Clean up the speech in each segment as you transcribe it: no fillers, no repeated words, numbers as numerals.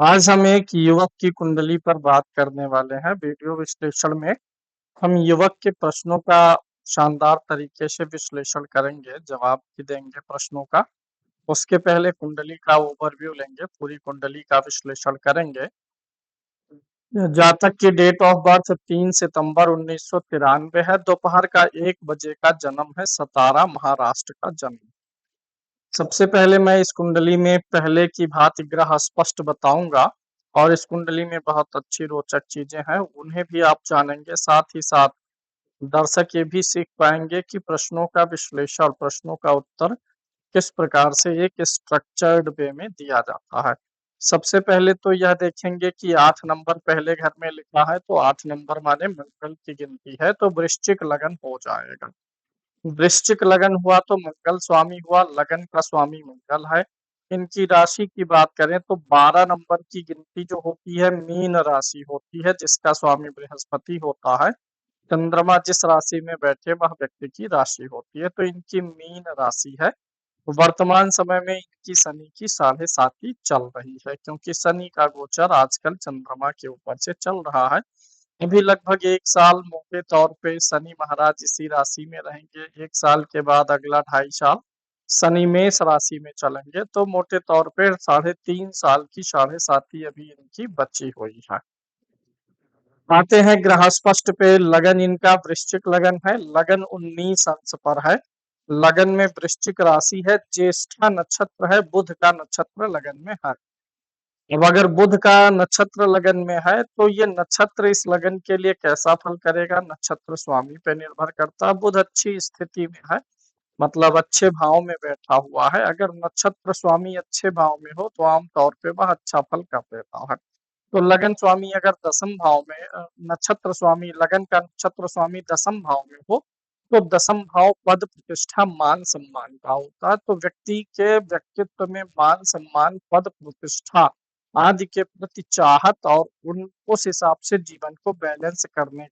आज हम एक युवक की कुंडली पर बात करने वाले हैं। वीडियो विश्लेषण में हम युवक के प्रश्नों का शानदार तरीके से विश्लेषण करेंगे, जवाब भी देंगे प्रश्नों का। उसके पहले कुंडली का ओवरव्यू लेंगे, पूरी कुंडली का विश्लेषण करेंगे। जातक की डेट ऑफ बर्थ 3 सितंबर 1993 है। दोपहर का 1 बजे का जन्म है। सतारा, महाराष्ट्र का जन्म। सबसे पहले मैं इस कुंडली में पहले की भांति ग्रह स्पष्ट बताऊंगा और इस कुंडली में बहुत अच्छी रोचक चीजें हैं, उन्हें भी आप जानेंगे। साथ ही साथ दर्शक ये भी सीख पाएंगे कि प्रश्नों का विश्लेषण, प्रश्नों का उत्तर किस प्रकार से एक स्ट्रक्चर्ड वे में दिया जाता है। सबसे पहले तो यह देखेंगे कि 8 नंबर पहले घर में लिखा है, तो 8 नंबर माने मंगल की गिनती है, तो वृश्चिक लगन हो जाएगा। वृश्चिक लगन हुआ तो मंगल स्वामी हुआ, लगन का स्वामी मंगल है। इनकी राशि की बात करें तो 12 नंबर की गिनती जो होती है मीन राशि होती है, जिसका स्वामी बृहस्पति होता है। चंद्रमा जिस राशि में बैठे वह व्यक्ति की राशि होती है, तो इनकी मीन राशि है। वर्तमान समय में इनकी शनि की 7.5 चल रही है, क्योंकि शनि का गोचर आजकल चंद्रमा के ऊपर से चल रहा है। अभी लगभग 1 साल मोटे तौर पे शनि महाराज इसी राशि में रहेंगे। 1 साल के बाद अगला 2.5 साल शनि मेष राशि में चलेंगे, तो मोटे तौर पे 3.5 साल की 7.5 अभी इनकी बची हुई है। आते हैं ग्रह स्पष्ट पे। लगन इनका वृश्चिक लगन है। लगन 19 अंश पर है। लगन में वृश्चिक राशि है। ज्येष्ठा नक्षत्र है। बुध का नक्षत्र लगन में है। अब अगर बुध का नक्षत्र लगन में है तो ये नक्षत्र इस लगन के लिए कैसा फल करेगा, नक्षत्र स्वामी पे निर्भर करता है। बुध अच्छी स्थिति में है, मतलब अच्छे भाव में बैठा हुआ है। अगर नक्षत्र स्वामी अच्छे भाव में हो तो आमतौर पे वह अच्छा फल कर देता है। तो लगन स्वामी अगर दसम भाव में नक्षत्र स्वामी, लगन का नक्षत्र स्वामी दसम भाव में हो तो दसम भाव पद प्रतिष्ठा मान सम्मान का होता है। तो व्यक्ति के व्यक्तित्व में मान सम्मान, पद प्रतिष्ठा आदि के प्रति चाहत और उस हिसाब से जीवन को बैलेंस करने का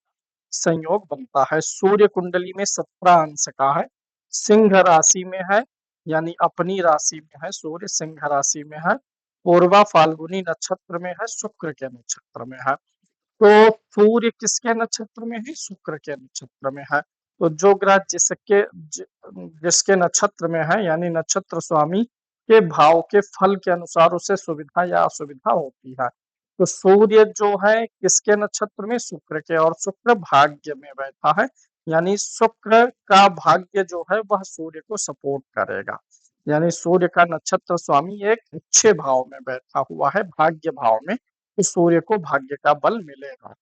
संयोग बनता है। सूर्य कुंडली में 17 अंश का है। सिंह राशि में है, यानी अपनी राशि में है। सूर्य सिंह राशि में है। पूर्वा फाल्गुनी नक्षत्र में है, शुक्र के नक्षत्र में है। तो सूर्य किसके नक्षत्र में है, शुक्र के नक्षत्र में है। तो जो ग्रह जिसके नक्षत्र में है, यानी नक्षत्र स्वामी के भाव के फल के अनुसार उसे सुविधा या असुविधा होती है। तो सूर्य जो है किसके नक्षत्र में, शुक्र के, और शुक्र भाग्य में बैठा है, यानी शुक्र का भाग्य जो है वह सूर्य को सपोर्ट करेगा। यानी सूर्य का नक्षत्र स्वामी एक अच्छे भाव में बैठा हुआ है, भाग्य भाव में, तो सूर्य को भाग्य का बल मिलेगा।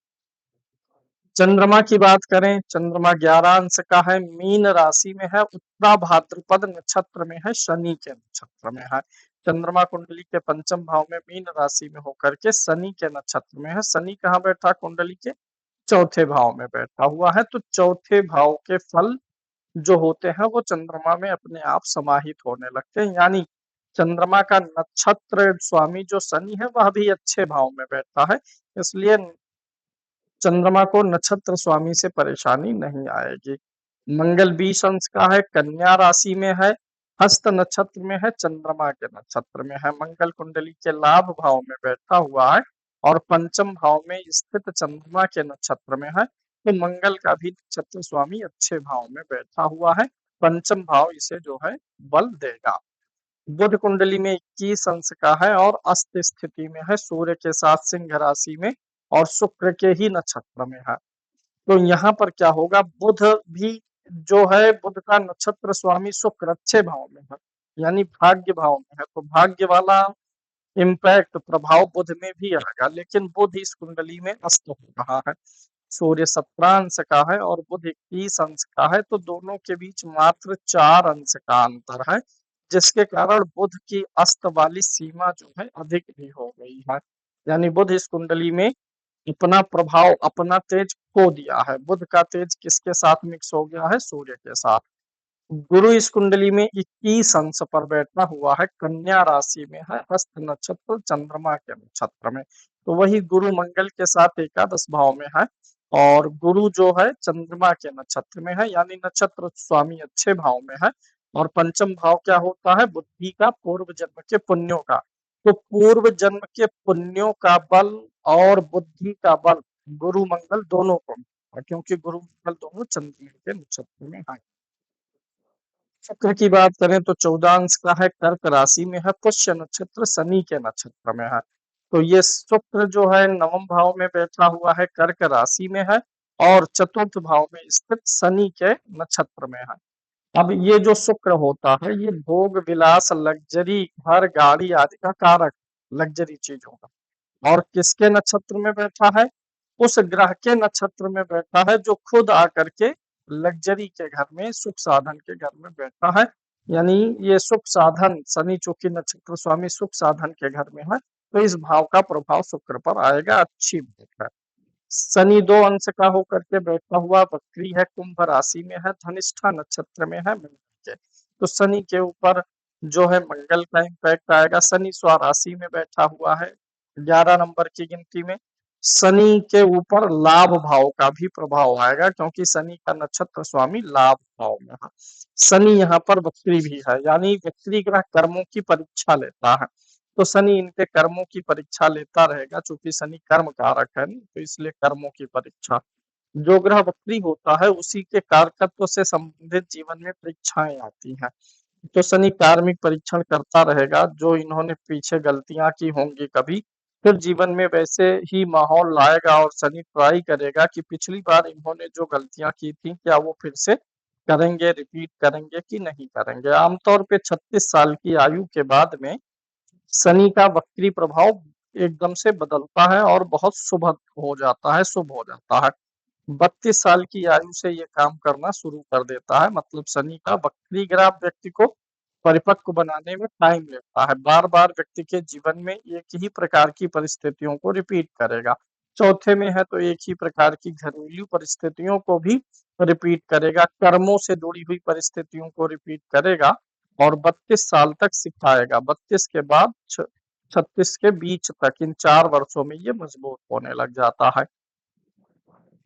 चंद्रमा की बात करें, चंद्रमा 11 अंश का है। मीन राशि में है। उत्तरा भाद्रपद नक्षत्र में है, शनि के नक्षत्र में है। चंद्रमा कुंडली के पंचम भाव में मीन राशि में होकर के शनि के नक्षत्र में है। शनि कहाँ बैठा, कुंडली के चौथे भाव में बैठा हुआ है। तो चौथे भाव के फल जो होते हैं वो चंद्रमा में अपने आप समाहित होने लगते हैं। यानी चंद्रमा का नक्षत्र स्वामी जो शनि है वह भी अच्छे भाव में बैठा है, इसलिए चंद्रमा को नक्षत्र स्वामी से परेशानी नहीं आएगी। मंगल 20 अंश का है। कन्या राशि में है। हस्त नक्षत्र में है, चंद्रमा के नक्षत्र में है। मंगल कुंडली के लाभ भाव में बैठा हुआ है और पंचम भाव में स्थित चंद्रमा के नक्षत्र में है। तो मंगल का भी नक्षत्र स्वामी अच्छे भाव में बैठा हुआ है। पंचम भाव इसे जो है बल देगा। बुध कुंडली में 21 अंश का है और अस्त स्थिति में है, सूर्य के साथ सिंह राशि में और शुक्र के ही नक्षत्र में है। तो यहाँ पर क्या होगा, बुध भी जो है, बुध का नक्षत्र स्वामी शुक्र अच्छे भाव में है, यानी भाग्य भाव में है। तो भाग्य वाला इम्पैक्ट, प्रभाव बुध में भी आएगा, लेकिन बुध इस कुंडली में अस्त हो रहा है। सूर्य 17 अंश का है और बुध 21 अंश का है, तो दोनों के बीच मात्र 4 अंश का अंतर है, जिसके कारण बुध की अस्त वाली सीमा जो है अधिक भी हो गई है। यानी बुध इस कुंडली में अपना प्रभाव, अपना तेज खो दिया है। बुध का तेज किसके साथ मिक्स हो गया है, सूर्य के साथ। गुरु इस कुंडली में 21 अंश पर बैठा हुआ है, कन्या राशि में है, हस्त नक्षत्र चंद्रमा के नक्षत्र में। तो वही गुरु मंगल के साथ एकादश भाव में है और गुरु जो है चंद्रमा के नक्षत्र में है, यानी नक्षत्र स्वामी अच्छे भाव में है। और पंचम भाव क्या होता है, बुद्धि का, पूर्व जन्म के पुण्यों का। तो पूर्व जन्म के पुण्यों का बल और बुद्धि का बल गुरु मंगल दोनों को मिलता है, क्योंकि गुरु मंगल दोनों चंद्रमा के नक्षत्र में है। शुक्र की बात करें तो 14 अंश का है, कर्क राशि में है, पुष्य नक्षत्र शनि के नक्षत्र में है। तो ये शुक्र जो है नवम भाव में बैठा हुआ है, कर्क राशि में है और चतुर्थ भाव में स्थित शनि के नक्षत्र में है। अब ये जो शुक्र होता है ये भोग विलास लग्जरी घर गाड़ी आदि का कारक, लग्जरी चीजों का। और किसके नक्षत्र में बैठा है? उस ग्रह के नक्षत्र में बैठा है जो खुद आकर के लग्जरी के घर में, सुख साधन के घर में बैठा है। यानी ये सुख साधन, शनि चूंकि नक्षत्र स्वामी सुख साधन के घर में है, तो इस भाव का प्रभाव शुक्र पर आएगा, अच्छी बात है। शनि 2 अंश का होकर के बैठा हुआ वक्री है, कुंभ राशि में है, धनिष्ठा नक्षत्र में है मंगल के। तो शनि के ऊपर जो है मंगल का इम्पैक्ट आएगा। शनि स्वराशि में बैठा हुआ है 11 नंबर की गिनती में। शनि के ऊपर लाभ भाव का भी प्रभाव आएगा, क्योंकि शनि का नक्षत्र स्वामी लाभ भाव में है। शनि यहाँ पर वक्री भी है, यानी वक्री ग्रह कर्मों की परीक्षा लेता है। तो शनि इनके कर्मों की परीक्षा लेता रहेगा, चूंकि शनि कर्म कारक है ना, तो इसलिए कर्मों की परीक्षा। जो ग्रह वक्री होता है उसी के कारकत्व से संबंधित जीवन में परीक्षाएं आती हैं। तो शनि कार्मिक परीक्षण करता रहेगा, जो इन्होंने पीछे गलतियां की होंगी कभी, फिर जीवन में वैसे ही माहौल लाएगा और शनि ट्राई करेगा कि पिछली बार इन्होंने जो गलतियां की थी क्या वो फिर से करेंगे, रिपीट करेंगे कि नहीं करेंगे। आमतौर पे 36 साल की आयु के बाद में शनि का वक्री प्रभाव एकदम से बदलता है और बहुत शुभ हो जाता है, शुभ हो जाता है। 32 साल की आयु से ये काम करना शुरू कर देता है। मतलब शनि का वक्री ग्रह व्यक्ति को परिपक्व बनाने में टाइम लेता है। बार-बार व्यक्ति के जीवन में एक ही प्रकार की परिस्थितियों को रिपीट करेगा। चौथे में है तो एक ही प्रकार की घरेलू परिस्थितियों को भी रिपीट करेगा, कर्मों से जुड़ी हुई परिस्थितियों को रिपीट करेगा और 32 साल तक सिखाएगा। 32 के बाद 36 के बीच तक, इन 4 वर्षों में ये मजबूत होने लग जाता है।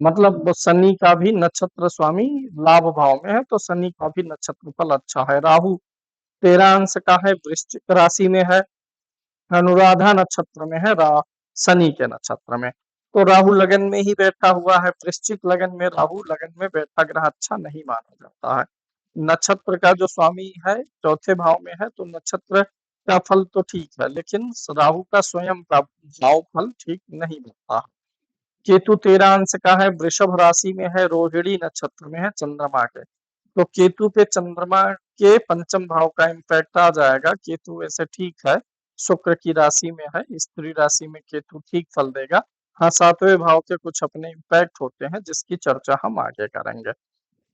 मतलब शनि का भी नक्षत्र स्वामी लाभ भाव में है, तो शनि का भी नक्षत्र फल अच्छा है। राहु 13 अंश का है, वृश्चिक राशि में है, अनुराधा नक्षत्र में है, शनि के नक्षत्र में। तो राहु लगन में ही बैठा हुआ है। वृश्चिक लगन में राहु लगन में बैठा ग्रह अच्छा नहीं माना जाता है। नक्षत्र का जो स्वामी है चौथे भाव में है, तो नक्षत्र का फल तो ठीक है, लेकिन राहु का स्वयं का भाव फल ठीक नहीं बनता। केतु 13 अंश का है, वृषभ राशि में है, रोहिणी नक्षत्र में है, चंद्रमा के। तो केतु पे चंद्रमा के पंचम भाव का इम्पैक्ट आ जाएगा। केतु वैसे ठीक है, शुक्र की राशि में है, स्त्री राशि में केतु ठीक फल देगा। हाँ, 7वें भाव के कुछ अपने इम्पैक्ट होते हैं जिसकी चर्चा हम आगे करेंगे।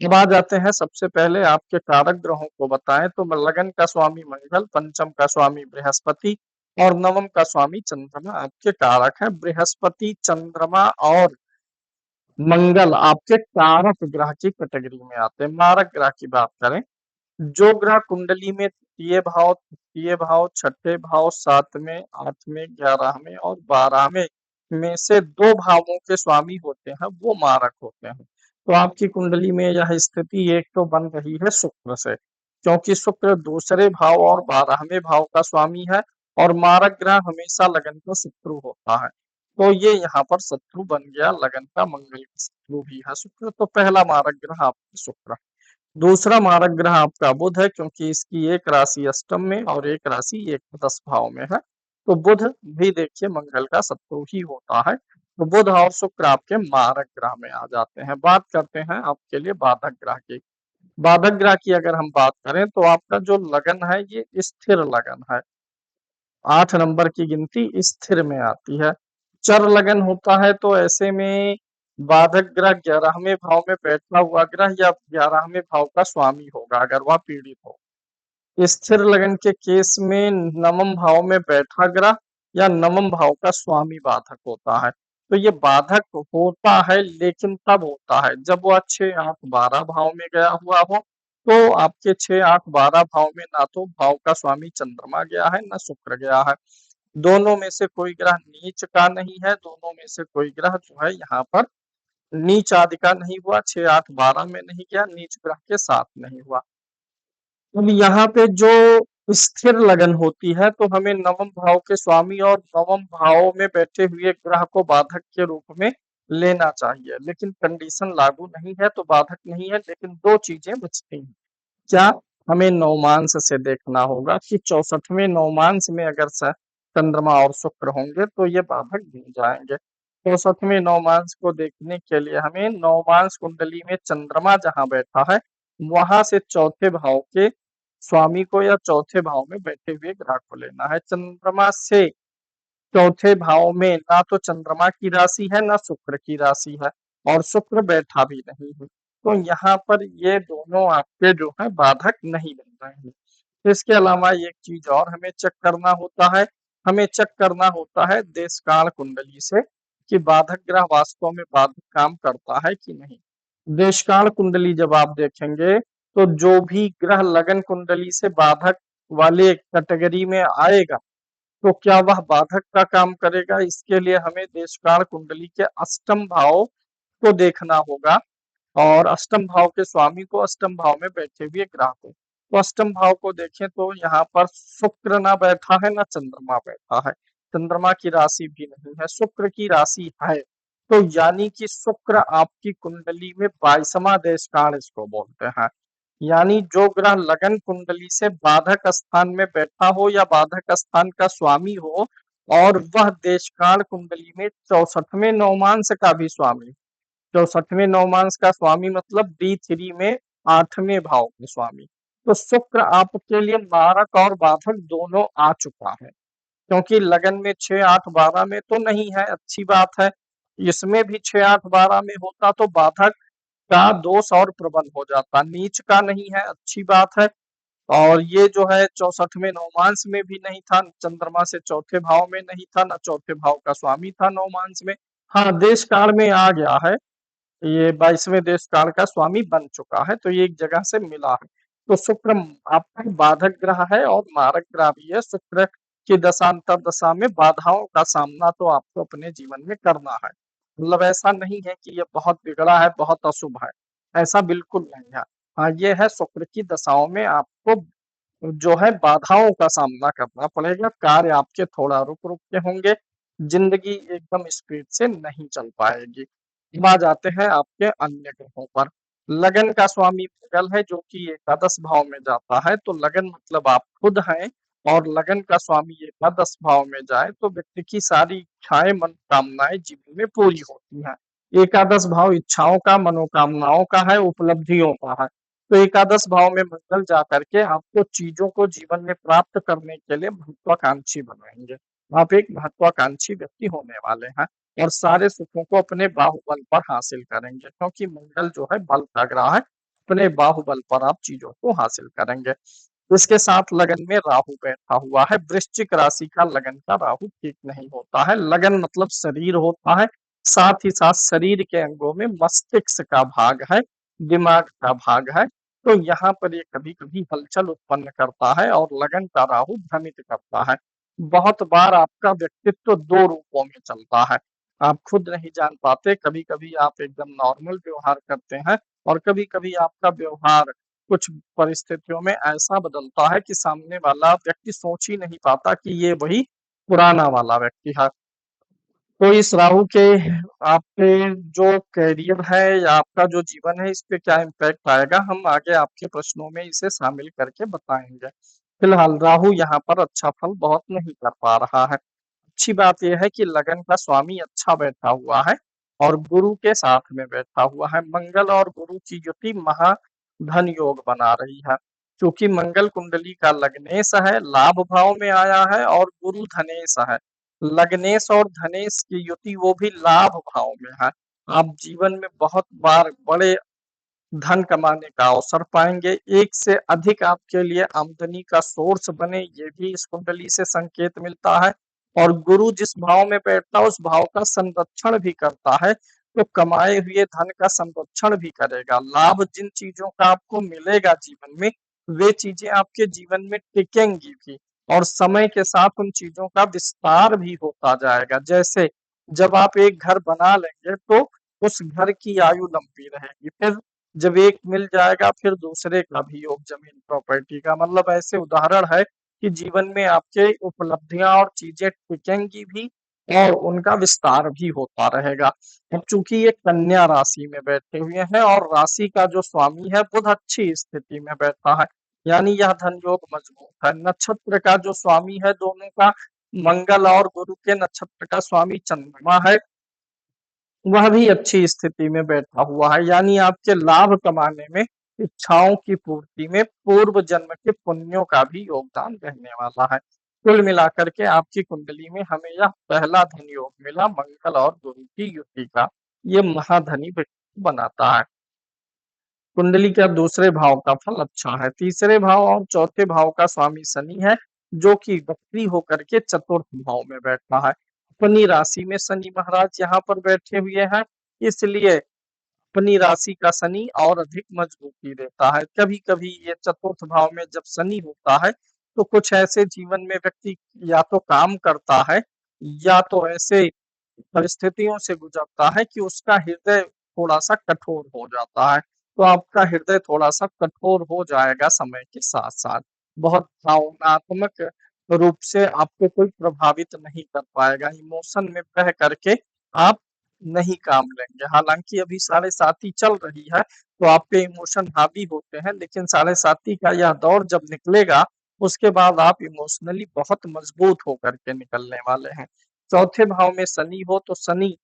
अब आ जाते हैं, सबसे पहले आपके कारक ग्रहों को बताएं तो लगन का स्वामी मंगल, पंचम का स्वामी बृहस्पति और नवम का स्वामी चंद्रमा आपके कारक है। बृहस्पति, चंद्रमा और मंगल आपके कारक ग्रह की कैटेगरी में आते हैं। मारक ग्रह की बात करें, जो ग्रह कुंडली में तृतीय भाव, छठे भाव, 7वें, 8वें, 11वें और 12वें में से 2 भावों के स्वामी होते हैं वो मारक होते हैं। तो आपकी कुंडली में यह स्थिति एक तो बन रही है शुक्र से, क्योंकि शुक्र दूसरे भाव और 12वें भाव का स्वामी है और मारक ग्रह हमेशा लगन का शत्रु होता है। तो ये यहाँ पर शत्रु बन गया, लगन का मंगल का शत्रु भी है शुक्र। तो पहला मारक ग्रह आपका शुक्र। दूसरा मारक ग्रह आपका बुध है, क्योंकि इसकी एक राशि अष्टम में और एक राशि एकादश भाव में है। तो बुध भी देखिए मंगल का शत्रु ही होता है। तो बुध और शुक्र आपके मारक ग्रह में आ जाते हैं। बात करते हैं आपके लिए बाधक ग्रह की। बाधक ग्रह की अगर हम बात करें तो आपका जो लगन है ये स्थिर लगन है। 8 नंबर की गिनती स्थिर में आती है। चर लगन होता है तो ऐसे में बाधक ग्रह 11वें भाव में बैठा हुआ ग्रह या 11वें भाव का स्वामी होगा अगर वह पीड़ित हो। स्थिर लगन के केस में नवम भाव में बैठा ग्रह या नवम भाव का स्वामी बाधक होता है। तो ये बाधक होता है, लेकिन तब होता है जब वह 6, 8, 12 भाव में गया हुआ हो। तो आपके 6, 8, 12 भाव में ना तो भाव का स्वामी चंद्रमा गया है ना शुक्र गया है। दोनों में से कोई ग्रह नीच का नहीं है, दोनों में से कोई ग्रह जो है यहाँ पर नीच आदि का नहीं हुआ। 6, 8, 12 में नहीं गया, नीच ग्रह के साथ नहीं हुआ। अब यहाँ पे जो स्थिर लगन होती है तो हमें नवम भाव के स्वामी और नवम भाव में बैठे हुए ग्रह को बाधक के रूप में लेना चाहिए। लेकिन कंडीशन लागू नहीं है तो बाधक नहीं है, लेकिन 2 चीजें बचती हैं। क्या? हमें नवमांश से देखना होगा कि 64वें नवमांश में अगर चंद्रमा और शुक्र होंगे तो ये बाधक बन जाएंगे। 64वें नवमांश को देखने के लिए हमें नवमांश कुंडली में चंद्रमा जहां बैठा है वहां से चौथे भाव के स्वामी को या चौथे भाव में बैठे हुए ग्रह को लेना है। चंद्रमा से चौथे भाव में ना तो चंद्रमा की राशि है ना शुक्र की राशि है और शुक्र बैठा भी नहीं है, तो यहाँ पर ये दोनों आपके जो है बाधक नहीं बन रहे हैं। इसके अलावा एक चीज और हमें चेक करना होता है, हमें चेक करना होता है देशकाल कुंडली से कि बाधक ग्रह वास्तव में बाधक काम करता है कि नहीं। देशकाल कुंडली जब आप देखेंगे तो जो भी ग्रह लगन कुंडली से बाधक वाले कैटेगरी में आएगा तो क्या वह बाधक का काम करेगा, इसके लिए हमें देशकाल कुंडली के अष्टम भाव को देखना होगा और अष्टम भाव के स्वामी को अष्टम भाव में बैठे हुए ग्रह को। तो अष्टम भाव को देखें तो यहाँ पर शुक्र ना बैठा है ना चंद्रमा बैठा है, चंद्रमा की राशि भी नहीं है, शुक्र की राशि है। तो यानी कि शुक्र आपकी कुंडली में 22वां देशकाल इसको बोलते हैं। यानी जो ग्रह लगन कुंडली से बाधक स्थान में बैठा हो या बाधक स्थान का स्वामी हो और वह देशकाल कुंडली में 64वें नवमांश का भी स्वामी, 64वें नवमांश का स्वामी मतलब D3 में 8वें भाव के स्वामी, तो शुक्र आपके लिए मारक और बाधक दोनों आ चुका है। क्योंकि लगन में 6, 8, 12 में तो नहीं है, अच्छी बात है। इसमें भी 6, 8, 12 में होता तो बाधक का दोष और प्रबल हो जाता, नीच का नहीं है, अच्छी बात है। और ये जो है 64वें नवमांश में भी नहीं था, चंद्रमा से चौथे भाव में नहीं था, ना चौथे भाव का स्वामी था नवमांश में। हाँ, देश काल में आ गया है, ये 22वें देश काल का स्वामी बन चुका है, तो ये एक जगह से मिला है। तो शुक्र आपका बाधक ग्रह है और मारक ग्रह भी है। शुक्र की दशा अंतर दशा में बाधाओं का सामना तो आपको अपने जीवन में करना है। मतलब ऐसा नहीं है कि ये बहुत बिगड़ा है, बहुत अशुभ है, ऐसा बिल्कुल नहीं है। हाँ, ये है शुक्र की दशाओं में आपको जो है बाधाओं का सामना करना पड़ेगा, कार्य आपके थोड़ा रुक-रुक के होंगे, जिंदगी एकदम स्पीड से नहीं चल पाएगी। अब आ जाते हैं आपके अन्य ग्रहों पर। लगन का स्वामी मंगल है जो कि एकादश भाव में जाता है, तो लगन मतलब आप खुद हैं और लगन का स्वामी एकादश भाव में जाए तो व्यक्ति की सारी इच्छाएं मनोकामनाएं जीवन में पूरी होती हैं। एकादश भाव इच्छाओं का, मनोकामनाओं का है, उपलब्धियों का है। तो एकादश भाव में मंगल जाकर के आपको चीजों को जीवन में प्राप्त करने के लिए महत्वाकांक्षी बनाएंगे। आप एक महत्वाकांक्षी व्यक्ति होने वाले हैं और सारे सुखों को अपने बाहुबल पर हासिल करेंगे, क्योंकि मंगल जो है बल का ग्रह है, अपने बाहुबल पर आप चीजों को हासिल करेंगे। इसके साथ लगन में राहु बैठा हुआ है। वृश्चिक राशि का लगन का राहु ठीक नहीं होता है। लगन मतलब शरीर होता है, साथ ही साथ शरीर के अंगों में मस्तिष्क का भाग है, दिमाग का भाग है। तो यहाँ पर ये कभी-कभी हलचल उत्पन्न करता है और लगन का राहु भ्रमित करता है। बहुत बार आपका व्यक्तित्व 2 रूपों में चलता है। आप खुद नहीं जान पाते, कभी-कभी आप एकदम नॉर्मल व्यवहार करते हैं और कभी-कभी आपका व्यवहार कुछ परिस्थितियों में ऐसा बदलता है कि सामने वाला व्यक्ति सोच ही नहीं पाता कि ये वही पुराना वाला व्यक्ति है। तो इस राहु के आपके जो करियर है या आपका जो जीवन है, इस पे क्या इम्पैक्ट आएगा, हम आगे आपके प्रश्नों में इसे शामिल करके बताएंगे। फिलहाल राहु यहाँ पर अच्छा फल बहुत नहीं कर पा रहा है। अच्छी बात यह है कि लगन का स्वामी अच्छा बैठा हुआ है और गुरु के साथ में बैठा हुआ है। मंगल और गुरु की युति महाधन योग बना रही है, क्योंकि मंगल कुंडली का लग्नेश है, लाभ भाव में आया है और गुरु धनेश है। लग्नेश और धनेश की युति वो भी लाभ भाव में है। आप जीवन में बहुत बार बड़े धन कमाने का अवसर पाएंगे, एक से अधिक आपके लिए आमदनी का सोर्स बने, ये भी इस कुंडली से संकेत मिलता है। और गुरु जिस भाव में बैठता है उस भाव का संरक्षण भी करता है, तो कमाए हुए धन का संरक्षण भी करेगा। लाभ जिन चीजों का आपको मिलेगा जीवन में, वे चीजें आपके जीवन में टिकेंगी भी और समय के साथ उन चीजों का विस्तार भी होता जाएगा। जैसे जब आप एक घर बना लेंगे तो उस घर की आयु लंबी रहेगी, फिर जब एक मिल जाएगा फिर दूसरे का भी योग जमीन प्रॉपर्टी का, मतलब ऐसे उदाहरण है कि जीवन में आपके उपलब्धियाँ और चीज़ें टिकेंगी भी और उनका विस्तार भी होता रहेगा। अब चूँकि ये कन्या राशि में बैठे हुए हैं और राशि का जो स्वामी है बुध अच्छी स्थिति में बैठा है, यानी यह धन योग मजबूत है। नक्षत्र का जो स्वामी है दोनों का मंगल और गुरु के नक्षत्र का स्वामी चंद्रमा है, वह भी अच्छी स्थिति में बैठा हुआ है, यानी आपके लाभ कमाने में, इच्छाओं की पूर्ति में पूर्व जन्म के पुण्यों का भी योगदान रहने वाला है। कुल मिलाकर के आपकी कुंडली में हमें यह पहला धन योग मिला मंगल और गुरु की युति का। ये महाधनी व्यक्ति बनाता है। कुंडली के अब दूसरे भाव का फल अच्छा है। तीसरे भाव और चौथे भाव का स्वामी शनि है, जो कि वक्री होकर के चतुर्थ भाव में बैठा है। अपनी राशि में शनि महाराज यहाँ पर बैठे हुए हैं, इसलिए अपनी राशि का शनि और अधिक मजबूती देता है। कभी-कभी ये चतुर्थ भाव में जब शनि होता है, तो कुछ ऐसे जीवन में व्यक्ति या तो काम करता है, या तो ऐसे परिस्थितियों से गुजरता है कि उसका हृदय थोड़ा-सा कठोर हो जाता है। तो आपका हृदय थोड़ा-सा कठोर हो जाएगा समय के साथ-साथ। बहुत भावनात्मक रूप से आपको कोई प्रभावित नहीं कर पाएगा। इमोशन में बह करके आप नहीं काम लेंगे। हालाँकि अभी साढ़े साती चल रही है, तो आप पे इमोशन हावी होते हैं, लेकिन साढ़े साती का यह दौर जब निकलेगा, उसके बाद आप इमोशनली बहुत मजबूत होकर के निकलने वाले हैं। चौथे भाव में शनि हो तो शनि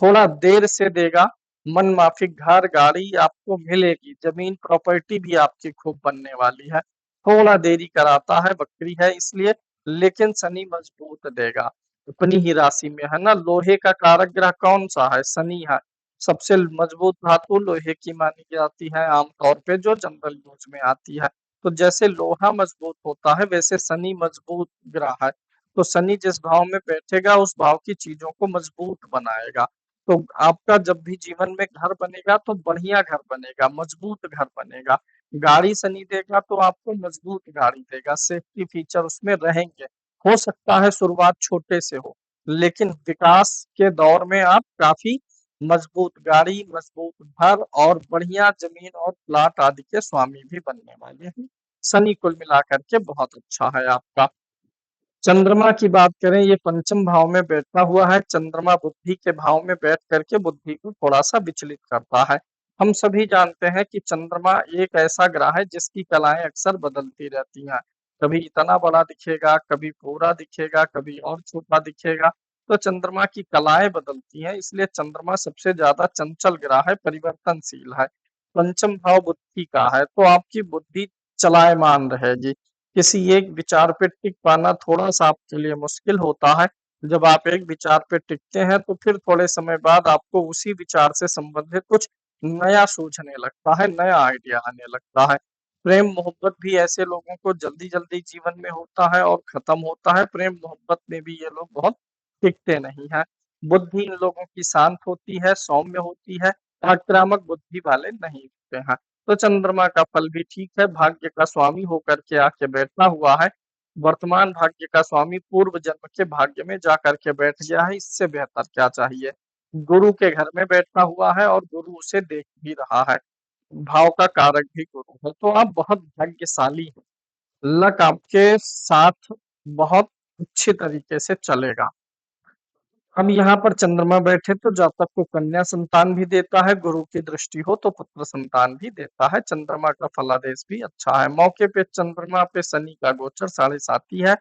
थोड़ा देर से देगा, मन माफिक घर, गाड़ी आपको मिलेगी, ज़मीन प्रॉपर्टी भी आपकी खूब बनने वाली है। थोड़ा देरी कराता है, वक्री है इसलिए, लेकिन शनि मजबूत देगा। अपनी ही राशि में है ना, लोहे का कारक ग्रह कौन-सा है? शनि है। सबसे मजबूत धातु लोहे की मानी जाती है आम तौर पे जो जनरल यूज़ में आती है। तो जैसे लोहा मजबूत होता है, वैसे शनि मजबूत ग्रह है। तो शनि जिस भाव में बैठेगा, उस भाव की चीज़ों को मजबूत बनाएगा। तो आपका जब भी जीवन में घर बनेगा तो बढ़िया घर बनेगा, मजबूत घर बनेगा। गाड़ी शनि देगा तो आपको मजबूत गाड़ी देगा, सेफ्टी फीचर उसमें रहेंगे। हो सकता है शुरुआत छोटे से हो, लेकिन विकास के दौर में आप काफ़ी मजबूत गाड़ी, मजबूत घर और बढ़िया ज़मीन और प्लॉट आदि के स्वामी भी बनने वाले हैं। शनि कुल मिलाकर के बहुत अच्छा है आपका। चंद्रमा की बात करें, ये पंचम भाव में बैठा हुआ है। चंद्रमा बुद्धि के भाव में बैठ करके बुद्धि को थोड़ा-सा विचलित करता है। हम सभी जानते हैं कि चंद्रमा एक ऐसा ग्रह है जिसकी कलाएँ अक्सर बदलती रहती हैं। कभी इतना बड़ा दिखेगा, कभी पूरा दिखेगा, कभी और छोटा दिखेगा। तो चंद्रमा की कलाएँ बदलती हैं, इसलिए चंद्रमा सबसे ज़्यादा चंचल ग्रह है, परिवर्तनशील है। पंचम भाव बुद्धि का है, तो आपकी बुद्धि चलायमान रहेगी। किसी एक विचार पे टिक पाना थोड़ा-सा आपके लिए मुश्किल होता है। जब आप एक विचार पे टिकते हैं, तो फिर थोड़े समय बाद आपको उसी विचार से संबंधित कुछ नया सूझने लगता है, नया आइडिया आने लगता है। प्रेम-मोहब्बत भी ऐसे लोगों को जल्दी-जल्दी जीवन में होता है और खत्म होता है। प्रेम-मोहब्बत में भी ये लोग बहुत टिकते नहीं हैं। बुद्धि इन लोगों की शांत होती है, सौम्य होती है, आक्रामक बुद्धि वाले नहीं होते हैं। तो चंद्रमा का फल भी ठीक है, भाग्य का स्वामी होकर के आके बैठा हुआ है। वर्तमान भाग्य का स्वामी पूर्व जन्म के भाग्य में जाकर के बैठ गया है, इससे बेहतर क्या चाहिए? गुरु के घर में बैठा हुआ है और गुरु उसे देख भी रहा है। भाव का कारक भी गुरु है, तो आप बहुत भाग्यशाली हैं। लक आपके साथ बहुत अच्छे तरीके से चलेगा। अब यहाँ पर चंद्रमा बैठे तो जातक को कन्या संतान भी देता है, गुरु की दृष्टि हो तो पुत्र संतान भी देता है। चंद्रमा का फलादेश भी अच्छा है। मौके पे चंद्रमा पे शनि का गोचर साढ़े साती है।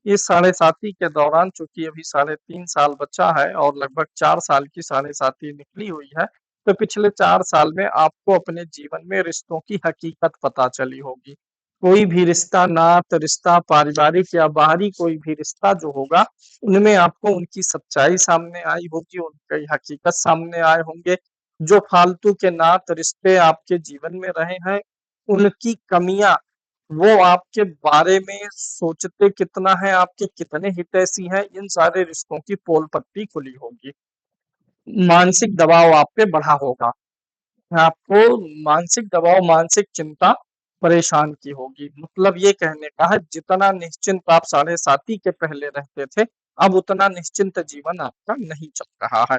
इस साढ़े साती के दौरान चूंकि अभी 3.5 साल बचा है और लगभग 4 साल की साढ़े साती निकली हुई है, तो पिछले 4 साल में आपको अपने जीवन में रिश्तों की हकीकत पता चली होगी। कोई भी रिश्ता, नात रिश्ता, पारिवारिक या बाहरी कोई भी रिश्ता जो होगा, उनमें आपको उनकी सच्चाई सामने आई होगी, उनकी हकीकत सामने आए होंगे। जो फालतू के नात रिश्ते आपके जीवन में रहे हैं, उनकी कमियाँ वो आपके बारे में सोचते कितना है, आपके कितने हितैषी हैं, इन सारे रिश्तों की पोल पट्टी खुली होगी। मानसिक दबाव आप पे बढ़ा होगा। आपको मानसिक दबाव, मानसिक चिंता परेशान की होगी। मतलब ये कहने का है जितना निश्चिंत आप साढ़े साती के पहले रहते थे, अब उतना निश्चिंत जीवन आपका नहीं चल रहा है।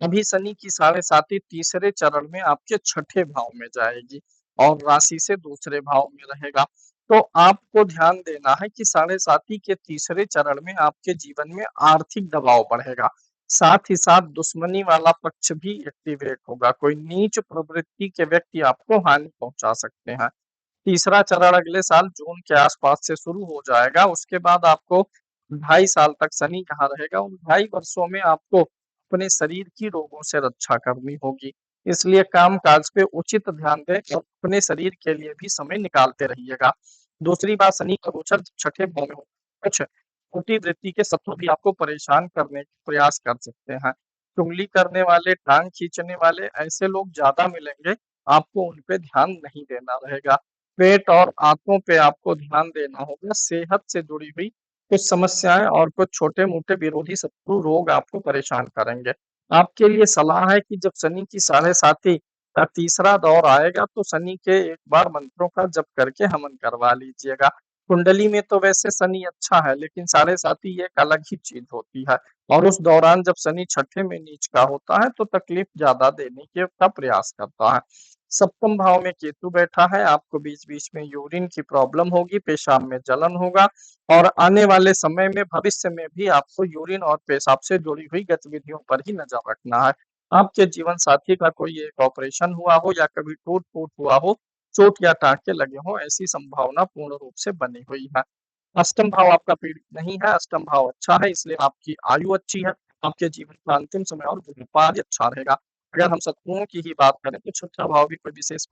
अभी शनि की साढ़े साती तीसरे चरण में आपके छठे भाव में जाएगी और राशि से दूसरे भाव में रहेगा। तो आपको ध्यान देना है कि साढ़े साती के तीसरे चरण में आपके जीवन में आर्थिक दबाव बढ़ेगा। साथ ही साथ दुश्मनी वाला पक्ष भी एक्टिवेट होगा। कोई नीच प्रवृत्ति के व्यक्ति आपको हानि पहुँचा सकते हैं। तीसरा चरण अगले साल जून के आसपास से शुरू हो जाएगा। उसके बाद आपको 2.5 साल तक शनि यहाँ रहेगा। उन 2.5 वर्षों में आपको अपने शरीर की रोगों से रक्षा करनी होगी। इसलिए काम-काज पे उचित ध्यान दें और अपने शरीर के लिए भी समय निकालते रहिएगा। दूसरी बात, शनि का गोचर छठे भाव में हो, कुछ खोटी वृत्ति के शत्रु भी आपको परेशान करने के प्रयास कर सकते हैं। चुगली करने वाले, टांग खींचने वाले ऐसे लोग ज़्यादा मिलेंगे, आपको उन पे ध्यान नहीं देना रहेगा। पेट और आँतों पे आपको ध्यान देना होगा। सेहत से जुड़ी हुई कुछ समस्याएँ और कुछ छोटे-मोटे विरोधी शत्रु रोग आपको परेशान करेंगे। आपके लिए सलाह है कि जब शनि की साढ़े साती का तीसरा दौर आएगा तो शनि के एक बार मंत्रों का जप करके हवन करवा लीजिएगा। कुंडली में तो वैसे शनि अच्छा है, लेकिन साढ़े साती एक अलग ही चीज़ होती है और उस दौरान जब शनि छठे में नीच का होता है तो तकलीफ ज़्यादा देने के का प्रयास करता है। सप्तम भाव में केतु बैठा है, आपको बीच-बीच में यूरिन की प्रॉब्लम होगी, पेशाब में जलन होगा और आने वाले समय में भविष्य में भी आपको यूरिन और पेशाब से जुड़ी हुई गतिविधियों पर ही नज़र रखना है। आपके जीवन साथी का कोई एक ऑपरेशन हुआ हो या कभी टूट-फूट हुआ हो, चोट या टाँके लगे हों, ऐसी संभावना पूर्ण रूप से बनी हुई है। अष्टम भाव आपका पीड़ित नहीं है, अष्टम भाव अच्छा है, इसलिए आपकी आयु अच्छी है, आपके जीवन का अंतिम समय और बुढ़ापा भी अच्छा रहेगा। अगर हम शत्रुओं की ही बात करें तो छठा भाव भी कोई विशेष